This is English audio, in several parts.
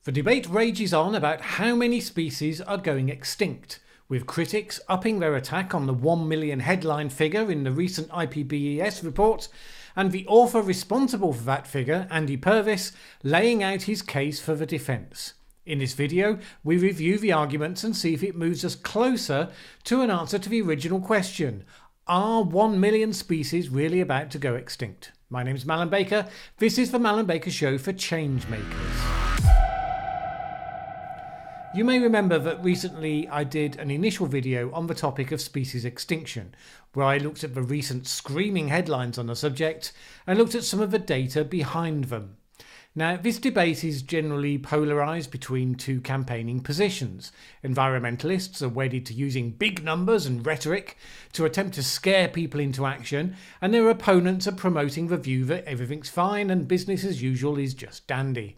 The debate rages on about how many species are going extinct, with critics upping their attack on the 1 million headline figure in the recent IPBES report, and the author responsible for that figure, Andy Purvis, laying out his case for the defence. In this video, we review the arguments and see if it moves us closer to an answer to the original question: are 1 million species really about to go extinct? My name is Mallen Baker. This is the Mallen Baker Show for Changemakers. You may remember that recently I did an initial video on the topic of species extinction, where I looked at the recent screaming headlines on the subject and looked at some of the data behind them. Now, this debate is generally polarised between two campaigning positions. Environmentalists are wedded to using big numbers and rhetoric to attempt to scare people into action, and their opponents are promoting the view that everything's fine and business as usual is just dandy.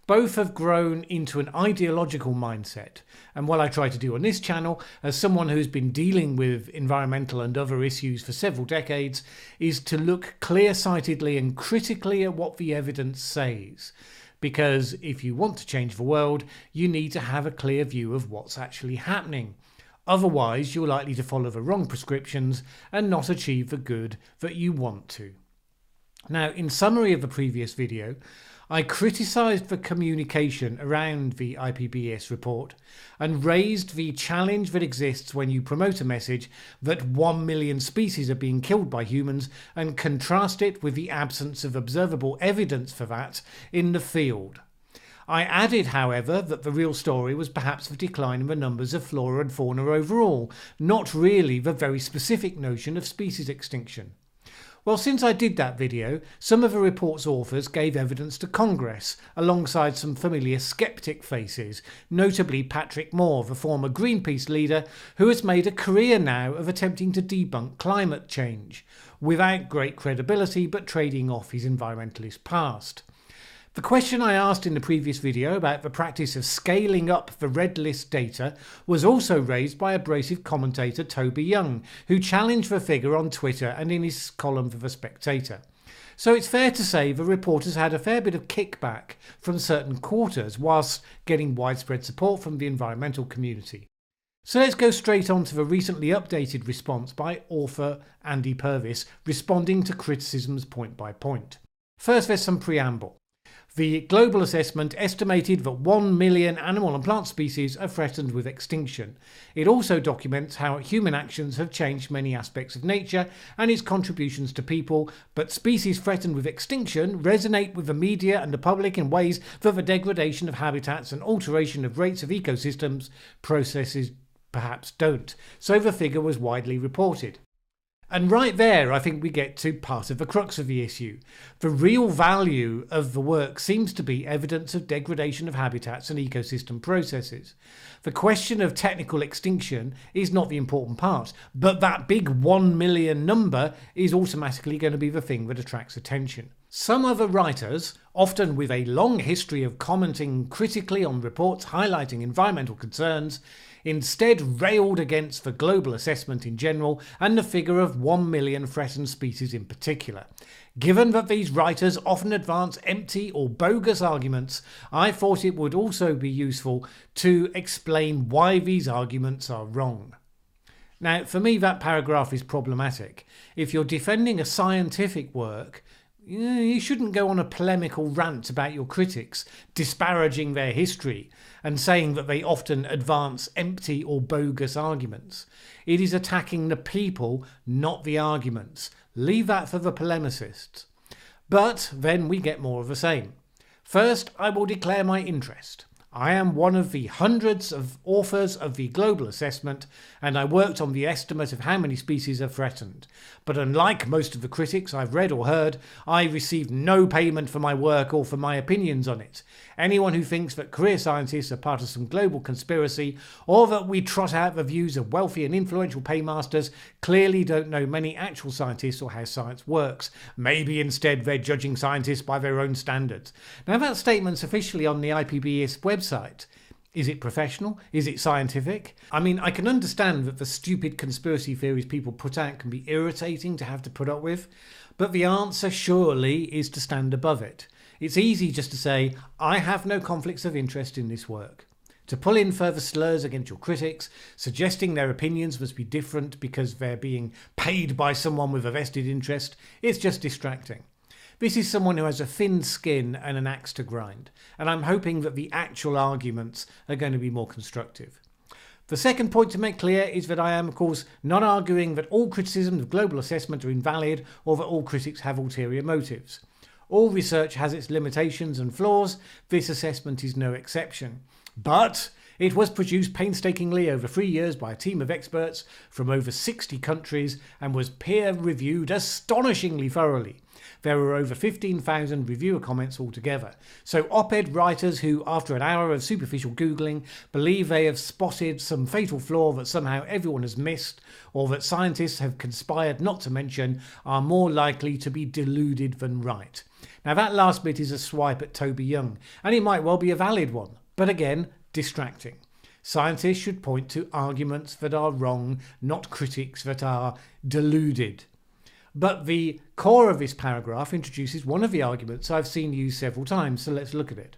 Both have grown into an ideological mindset, and what I try to do on this channel, as someone who's been dealing with environmental and other issues for several decades, is to look clear-sightedly and critically at what the evidence says. Because if you want to change the world, you need to have a clear view of what's actually happening. Otherwise, you're likely to follow the wrong prescriptions and not achieve the good that you want to. Now, in summary of the previous video, I criticised the communication around the IPBES report and raised the challenge that exists when you promote a message that 1 million species are being killed by humans and contrast it with the absence of observable evidence for that in the field. I added, however, that the real story was perhaps the decline in the numbers of flora and fauna overall, not really the very specific notion of species extinction. Well, since I did that video, some of the report's authors gave evidence to Congress, alongside some familiar skeptic faces, notably Patrick Moore, the former Greenpeace leader, who has made a career now of attempting to debunk climate change, without great credibility but trading off his environmentalist past. The question I asked in the previous video about the practice of scaling up the red list data was also raised by abrasive commentator Toby Young, who challenged the figure on Twitter and in his column for The Spectator. So it's fair to say the report has had a fair bit of kickback from certain quarters, whilst getting widespread support from the environmental community. So let's go straight on to the recently updated response by author Andy Purvis, responding to criticisms point by point. First, there's some preamble. The global assessment estimated that 1 million animal and plant species are threatened with extinction. It also documents how human actions have changed many aspects of nature and its contributions to people, but species threatened with extinction resonate with the media and the public in ways that the degradation of habitats and alteration of rates of ecosystems processes perhaps don't. So the figure was widely reported. And right there, I think we get to part of the crux of the issue. The real value of the work seems to be evidence of degradation of habitats and ecosystem processes. The question of technical extinction is not the important part, but that big 1 million number is automatically going to be the thing that attracts attention. Some other writers, often with a long history of commenting critically on reports highlighting environmental concerns, instead railed against the global assessment in general and the figure of 1 million threatened species in particular. Given that these writers often advance empty or bogus arguments, I thought it would also be useful to explain why these arguments are wrong. Now, for me, that paragraph is problematic. If you're defending a scientific work, you shouldn't go on a polemical rant about your critics, disparaging their history and saying that they often advance empty or bogus arguments. It is attacking the people, not the arguments. Leave that for the polemicists. But then we get more of the same. First, I will declare my interest. I am one of the hundreds of authors of the global assessment, and I worked on the estimate of how many species are threatened. But unlike most of the critics I've read or heard, I received no payment for my work or for my opinions on it. Anyone who thinks that career scientists are part of some global conspiracy, or that we trot out the views of wealthy and influential paymasters, clearly don't know many actual scientists or how science works. Maybe instead they're judging scientists by their own standards. Now, that statement's officially on the IPBES website. Is it professional? Is it scientific? I mean, I can understand that the stupid conspiracy theories people put out can be irritating to have to put up with, but the answer surely is to stand above it. It's easy just to say, I have no conflicts of interest in this work. To pull in further slurs against your critics, suggesting their opinions must be different because they're being paid by someone with a vested interest, it's just distracting. This is someone who has a thin skin and an axe to grind, and I'm hoping that the actual arguments are going to be more constructive. The second point to make clear is that I am, of course, not arguing that all criticisms of global assessment are invalid or that all critics have ulterior motives. All research has its limitations and flaws. This assessment is no exception. But it was produced painstakingly over 3 years by a team of experts from over 60 countries and was peer-reviewed astonishingly thoroughly. There were over 15,000 reviewer comments altogether. So op-ed writers who, after an hour of superficial Googling, believe they have spotted some fatal flaw that somehow everyone has missed, or that scientists have conspired not to mention, are more likely to be deluded than right. Now that last bit is a swipe at Toby Young, and it might well be a valid one, but again, distracting. Scientists should point to arguments that are wrong, not critics that are deluded. But the core of this paragraph introduces one of the arguments I've seen used several times, so let's look at it.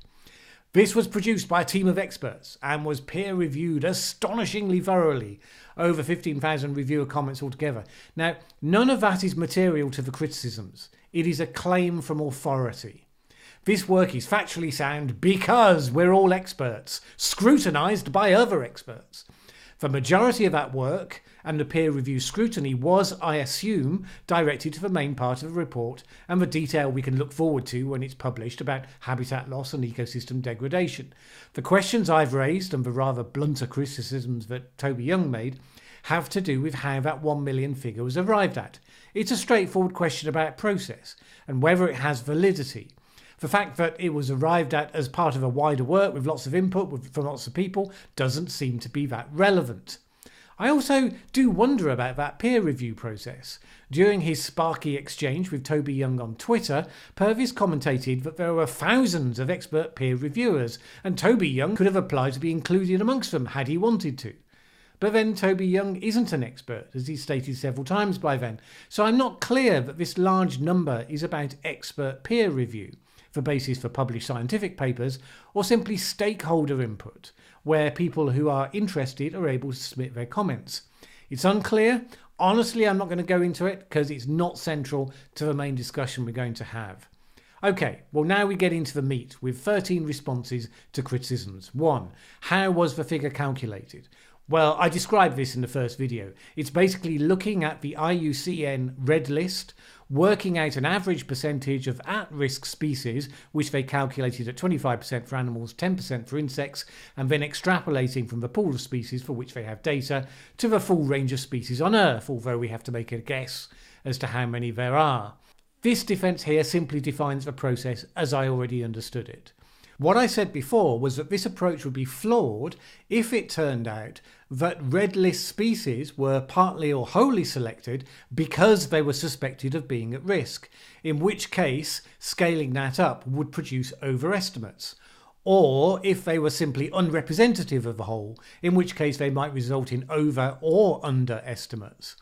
This was produced by a team of experts and was peer-reviewed astonishingly thoroughly, over 15,000 reviewer comments altogether. Now, none of that is material to the criticisms. It is a claim from authority. This work is factually sound because we're all experts, scrutinised by other experts. The majority of that work and the peer review scrutiny was, I assume, directed to the main part of the report and the detail we can look forward to when it's published about habitat loss and ecosystem degradation. The questions I've raised and the rather blunter criticisms that Toby Young made have to do with how that 1 million figure was arrived at. It's a straightforward question about process and whether it has validity. The fact that it was arrived at as part of a wider work with lots of input from lots of people doesn't seem to be that relevant. I also do wonder about that peer review process. During his sparky exchange with Toby Young on Twitter, Purvis commentated that there were thousands of expert peer reviewers, and Toby Young could have applied to be included amongst them had he wanted to. But then Toby Young isn't an expert, as he's stated several times by then, so I'm not clear that this large number is about expert peer review, the basis for published scientific papers, or simply stakeholder input, where people who are interested are able to submit their comments. It's unclear. Honestly, I'm not going to go into it because it's not central to the main discussion we're going to have. Okay, well now we get into the meat with 13 responses to criticisms. 1. How was the figure calculated? Well, I described this in the first video. It's basically looking at the IUCN red list, working out an average percentage of at-risk species, which they calculated at 25% for animals, 10% for insects, and then extrapolating from the pool of species for which they have data to the full range of species on Earth, although we have to make a guess as to how many there are. This defence here simply defines the process as I already understood it. What I said before was that this approach would be flawed if it turned out that red list species were partly or wholly selected because they were suspected of being at risk, in which case scaling that up would produce overestimates, or if they were simply unrepresentative of the whole, in which case they might result in over or underestimates.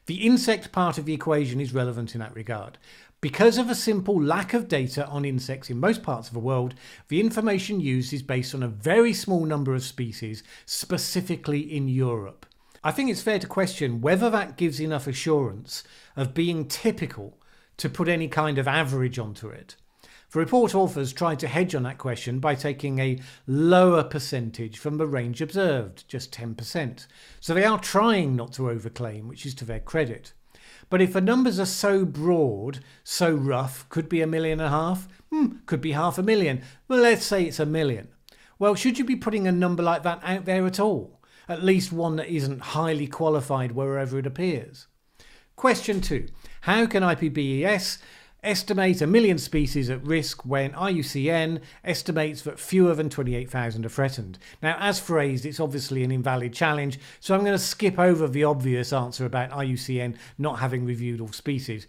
The insect part of the equation is relevant in that regard. Because of a simple lack of data on insects in most parts of the world, the information used is based on a very small number of species, specifically in Europe. I think it's fair to question whether that gives enough assurance of being typical to put any kind of average onto it. The report authors tried to hedge on that question by taking a lower percentage from the range observed, just 10%. So they are trying not to overclaim, which is to their credit. But if the numbers are so broad, so rough, could be 1.5 million, could be 500,000, well, let's say it's 1 million. Well, should you be putting a number like that out there at all? At least one that isn't highly qualified wherever it appears. Question 2. How can IPBES estimate 1 million species at risk when IUCN estimates that fewer than 28,000 are threatened? Now, as phrased, it's obviously an invalid challenge, so I'm going to skip over the obvious answer about IUCN not having reviewed all species.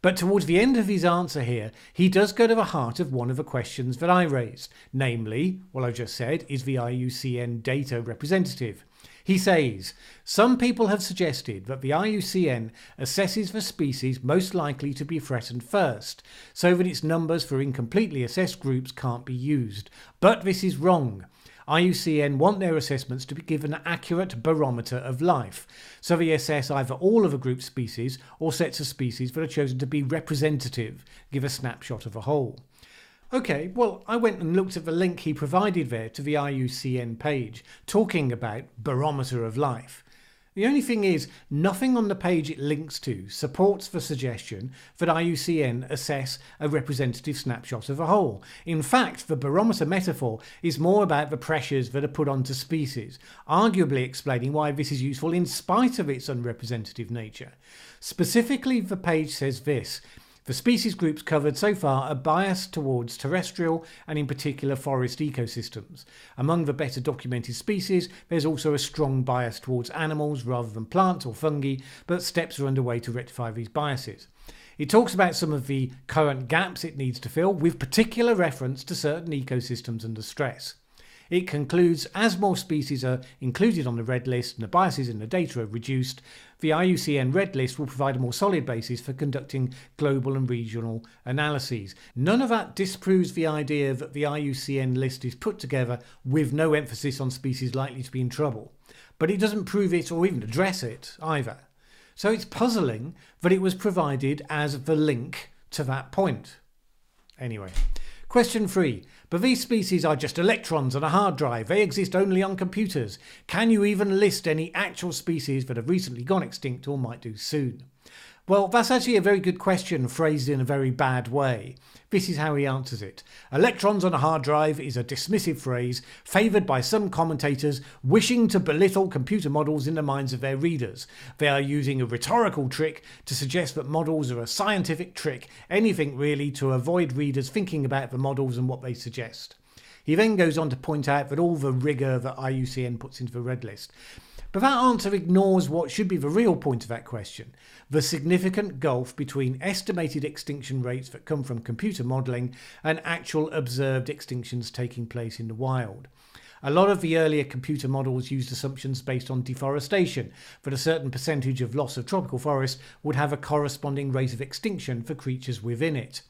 But towards the end of his answer here, he does go to the heart of one of the questions that I raised, namely, what I just said, is the IUCN data representative? He says, some people have suggested that the IUCN assesses the species most likely to be threatened first, so that its numbers for incompletely assessed groups can't be used. But this is wrong. IUCN want their assessments to be given an accurate barometer of life, so they assess either all of a group's species or sets of species that are chosen to be representative, give a snapshot of a whole. Okay, well, I went and looked at the link he provided there to the IUCN page, talking about barometer of life. The only thing is, nothing on the page it links to supports the suggestion that IUCN assess a representative snapshot of a whole. In fact, the barometer metaphor is more about the pressures that are put onto species, arguably explaining why this is useful in spite of its unrepresentative nature. Specifically, the page says this: the species groups covered so far are biased towards terrestrial and in particular forest ecosystems. Among the better documented species, there's also a strong bias towards animals rather than plants or fungi, but steps are underway to rectify these biases. It talks about some of the current gaps it needs to fill, with particular reference to certain ecosystems under stress. It concludes, as more species are included on the red list and the biases in the data are reduced, the IUCN red list will provide a more solid basis for conducting global and regional analyses. None of that disproves the idea that the IUCN list is put together with no emphasis on species likely to be in trouble, but it doesn't prove it or even address it either. So it's puzzling that it was provided as the link to that point. Anyway. Question 3. But these species are just electrons on a hard drive. They exist only on computers. Can you even list any actual species that have recently gone extinct or might do soon? Well, that's actually a very good question phrased in a very bad way. This is how he answers it. Electrons on a hard drive is a dismissive phrase favoured by some commentators wishing to belittle computer models in the minds of their readers. They are using a rhetorical trick to suggest that models are a scientific trick, anything really to avoid readers thinking about the models and what they suggest. He then goes on to point out that all the rigour that IUCN puts into the red list. But that answer ignores what should be the real point of that question, the significant gulf between estimated extinction rates that come from computer modelling and actual observed extinctions taking place in the wild. A lot of the earlier computer models used assumptions based on deforestation, that a certain percentage of loss of tropical forest would have a corresponding rate of extinction for creatures within it.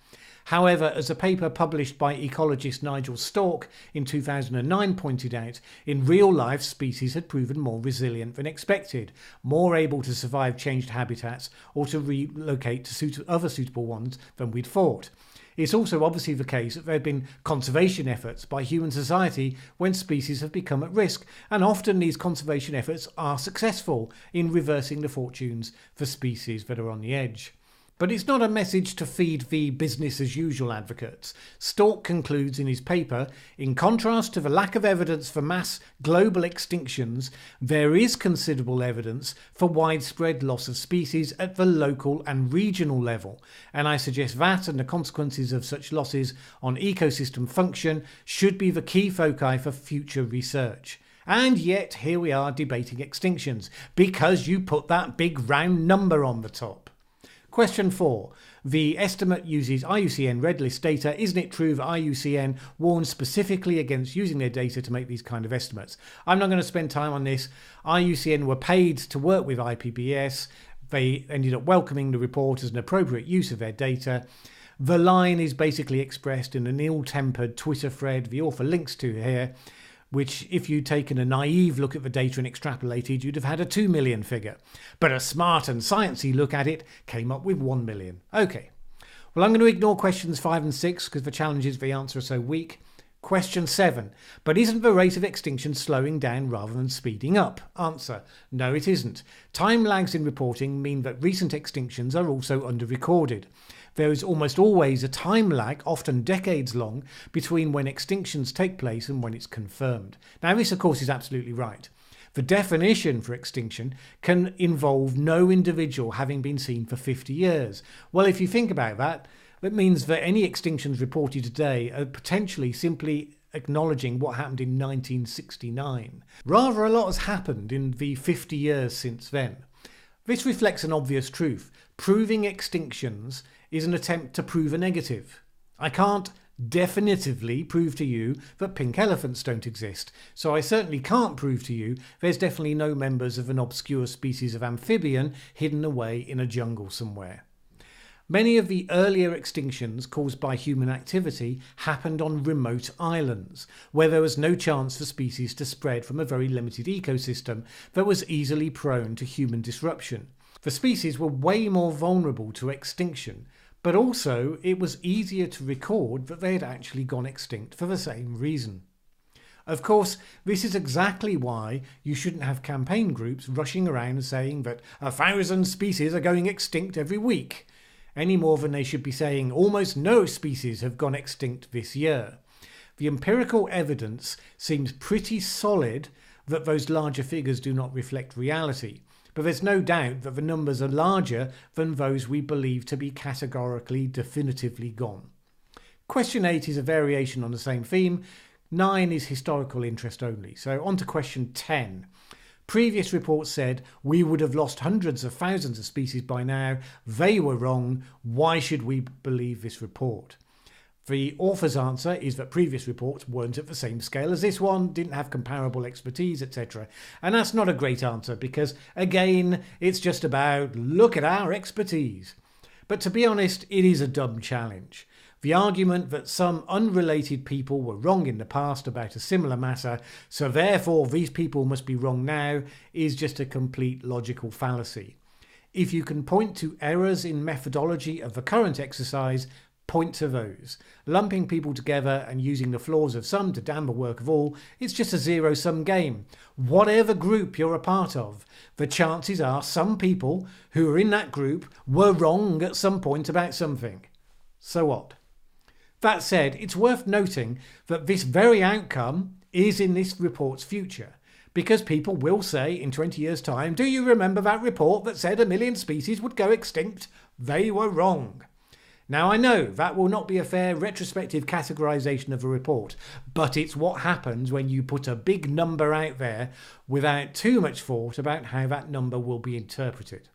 However, as a paper published by ecologist Nigel Stork in 2009 pointed out, in real life species had proven more resilient than expected, more able to survive changed habitats or to relocate to other suitable ones than we'd thought. It's also obviously the case that there have been conservation efforts by human society when species have become at risk, and often these conservation efforts are successful in reversing the fortunes for species that are on the edge. But it's not a message to feed the business as usual advocates. Stork concludes in his paper, in contrast to the lack of evidence for mass global extinctions, there is considerable evidence for widespread loss of species at the local and regional level. And I suggest that and the consequences of such losses on ecosystem function should be the key foci for future research. And yet here we are debating extinctions, because you put that big round number on the top. Question 4. The estimate uses IUCN red list data. Isn't it true that IUCN warns specifically against using their data to make these kind of estimates? I'm not going to spend time on this. IUCN were paid to work with IPBES. They ended up welcoming the report as an appropriate use of their data. The line is basically expressed in an ill-tempered Twitter thread the author links to here, which if you'd taken a naive look at the data and extrapolated, you'd have had a 2 million figure. But a smart and sciencey look at it came up with 1 million. Okay. Well, I'm going to ignore questions 5 and 6 because the challenges for the answer are so weak. Question 7. But isn't the rate of extinction slowing down rather than speeding up? Answer. No, it isn't. Time lags in reporting mean that recent extinctions are also under-recorded. There is almost always a time lag, often decades long, between when extinctions take place and when it's confirmed. Now, this, of course, is absolutely right. The definition for extinction can involve no individual having been seen for 50 years. Well, if you think about that, that means that any extinctions reported today are potentially simply acknowledging what happened in 1969. Rather, a lot has happened in the 50 years since then. This reflects an obvious truth. Proving extinctions is an attempt to prove a negative. I can't definitively prove to you that pink elephants don't exist, so I certainly can't prove to you there's definitely no members of an obscure species of amphibian hidden away in a jungle somewhere. Many of the earlier extinctions caused by human activity happened on remote islands, where there was no chance for species to spread from a very limited ecosystem that was easily prone to human disruption. The species were way more vulnerable to extinction, but also it was easier to record that they had actually gone extinct for the same reason. Of course, this is exactly why you shouldn't have campaign groups rushing around saying that 1,000 species are going extinct every week, any more than they should be saying almost no species have gone extinct this year. The empirical evidence seems pretty solid that those larger figures do not reflect reality, but there's no doubt that the numbers are larger than those we believe to be categorically definitively gone. Question 8 is a variation on the same theme. 9 is historical interest only. So on to question 10. Previous reports said we would have lost hundreds of thousands of species by now. They were wrong. Why should we believe this report? The author's answer is that previous reports weren't at the same scale as this one, didn't have comparable expertise, etc. And that's not a great answer because, again, it's just about look at our expertise. But to be honest, it is a dumb challenge. The argument that some unrelated people were wrong in the past about a similar matter, so therefore these people must be wrong now, is just a complete logical fallacy. If you can point to errors in methodology of the current exercise, point to those. Lumping people together and using the flaws of some to damn the work of all, it's just a zero-sum game. Whatever group you're a part of, the chances are some people who are in that group were wrong at some point about something. So what? That said, it's worth noting that this very outcome is in this report's future, because people will say in 20 years' time, do you remember that report that said 1 million species would go extinct? They were wrong. Now I know that will not be a fair retrospective categorization of a report, but it's what happens when you put a big number out there without too much thought about how that number will be interpreted.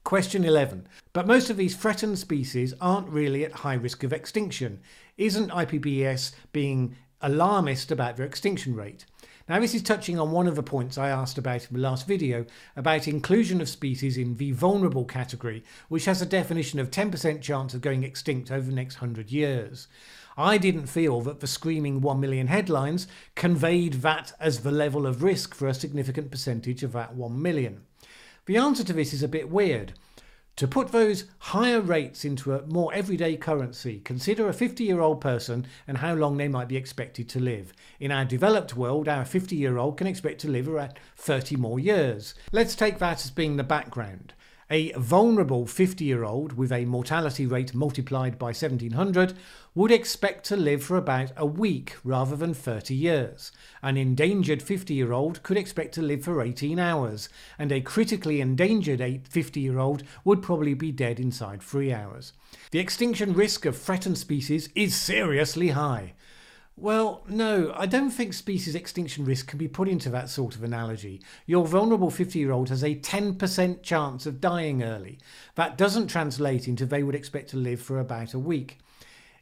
Question 11. But most of these threatened species aren't really at high risk of extinction. Isn't IPBES being alarmist about their extinction rate? Now this is touching on one of the points I asked about in the last video about inclusion of species in the vulnerable category, which has a definition of 10% chance of going extinct over the next 100 years. I didn't feel that the screaming 1 million headlines conveyed that as the level of risk for a significant percentage of that 1 million. The answer to this is a bit weird. To put those higher rates into a more everyday currency, consider a 50-year-old person and how long they might be expected to live. In our developed world, our 50-year-old can expect to live around 30 more years. Let's take that as being the background. A vulnerable 50-year-old with a mortality rate multiplied by 1700 would expect to live for about a week rather than 30 years. An endangered 50-year-old could expect to live for 18 hours, and a critically endangered 50-year-old would probably be dead inside 3 hours. The extinction risk of threatened species is seriously high. Well, no, I don't think species extinction risk can be put into that sort of analogy. Your vulnerable 50-year-old has a 10% chance of dying early. That doesn't translate into they would expect to live for about a week.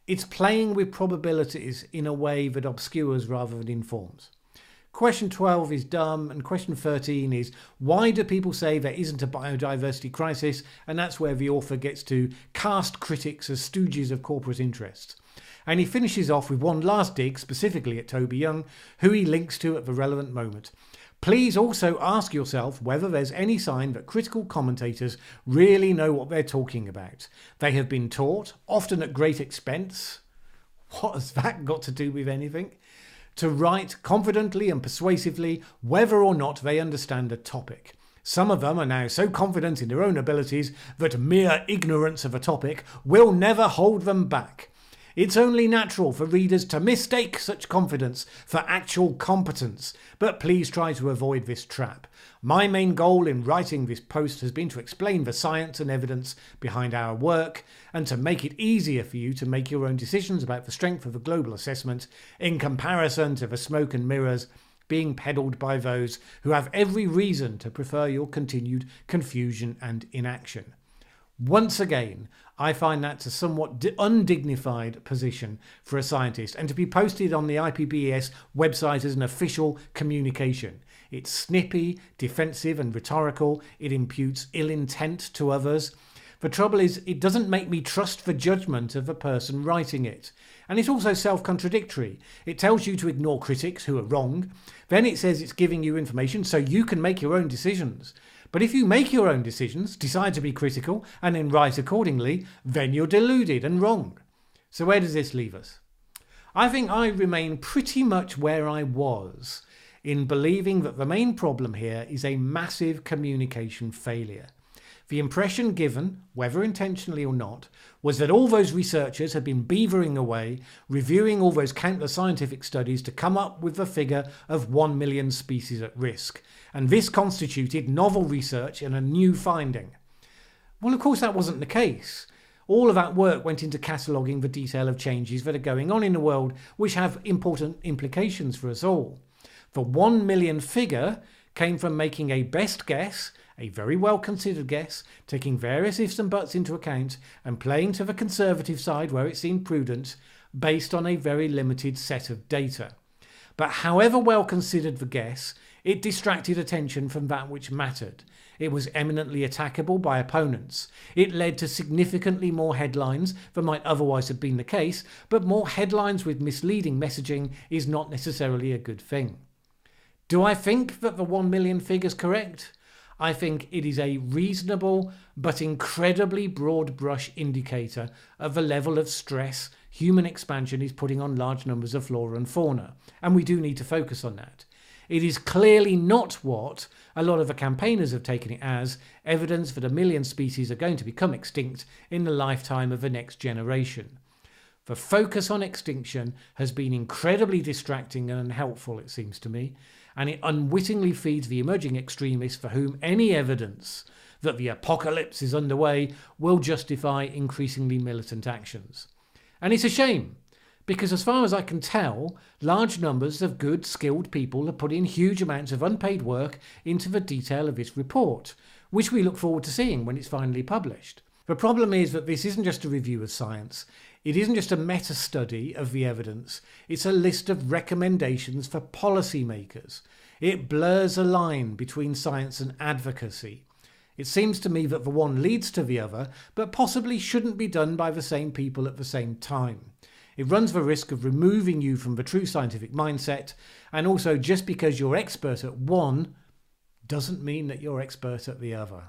It's playing with probabilities in a way that obscures rather than informs. Question 12 is dumb, and question 13 is why do people say there isn't a biodiversity crisis? And that's where the author gets to cast critics as stooges of corporate interests. And he finishes off with one last dig specifically at Toby Young, who he links to at the relevant moment. Please also ask yourself whether there's any sign that critical commentators really know what they're talking about. They have been taught, often at great expense, what has that got to do with anything? To write confidently and persuasively whether or not they understand a topic. Some of them are now so confident in their own abilities that mere ignorance of a topic will never hold them back. It's only natural for readers to mistake such confidence for actual competence, but please try to avoid this trap. My main goal in writing this post has been to explain the science and evidence behind our work and to make it easier for you to make your own decisions about the strength of a global assessment in comparison to the smoke and mirrors being peddled by those who have every reason to prefer your continued confusion and inaction. Once again, I find that a somewhat undignified position for a scientist, and to be posted on the IPBES website as an official communication. It's snippy, defensive and rhetorical. It imputes ill intent to others. The trouble is, it doesn't make me trust the judgment of the person writing it. And it's also self-contradictory. It tells you to ignore critics who are wrong. Then it says it's giving you information so you can make your own decisions. But if you make your own decisions, decide to be critical, and then write accordingly, then you're deluded and wrong. So where does this leave us? I think I remain pretty much where I was, in believing that the main problem here is a massive communication failure. The impression given, whether intentionally or not, was that all those researchers had been beavering away, reviewing all those countless scientific studies to come up with the figure of 1 million species at risk, and this constituted novel research and a new finding. Well, of course that wasn't the case. All of that work went into cataloguing the detail of changes that are going on in the world, which have important implications for us all. The 1 million figure came from making a best guess, a very well considered guess, taking various ifs and buts into account and playing to the conservative side where it seemed prudent, based on a very limited set of data. But however well considered the guess, it distracted attention from that which mattered. It was eminently attackable by opponents. It led to significantly more headlines than might otherwise have been the case, but more headlines with misleading messaging is not necessarily a good thing. Do I think that the 1 million figure is correct? I think it is a reasonable but incredibly broad brush indicator of the level of stress human expansion is putting on large numbers of flora and fauna, and we do need to focus on that. It is clearly not what a lot of the campaigners have taken it as, evidence that 1 million species are going to become extinct in the lifetime of the next generation. The focus on extinction has been incredibly distracting and unhelpful, it seems to me, and it unwittingly feeds the emerging extremists for whom any evidence that the apocalypse is underway will justify increasingly militant actions. And it's a shame, because as far as I can tell, large numbers of good, skilled people have put in huge amounts of unpaid work into the detail of this report, which we look forward to seeing when it's finally published. The problem is that this isn't just a review of science. It isn't just a meta-study of the evidence. It's a list of recommendations for policymakers. It blurs a line between science and advocacy. It seems to me that the one leads to the other, but possibly shouldn't be done by the same people at the same time. It runs the risk of removing you from the true scientific mindset, and also just because you're expert at one doesn't mean that you're expert at the other.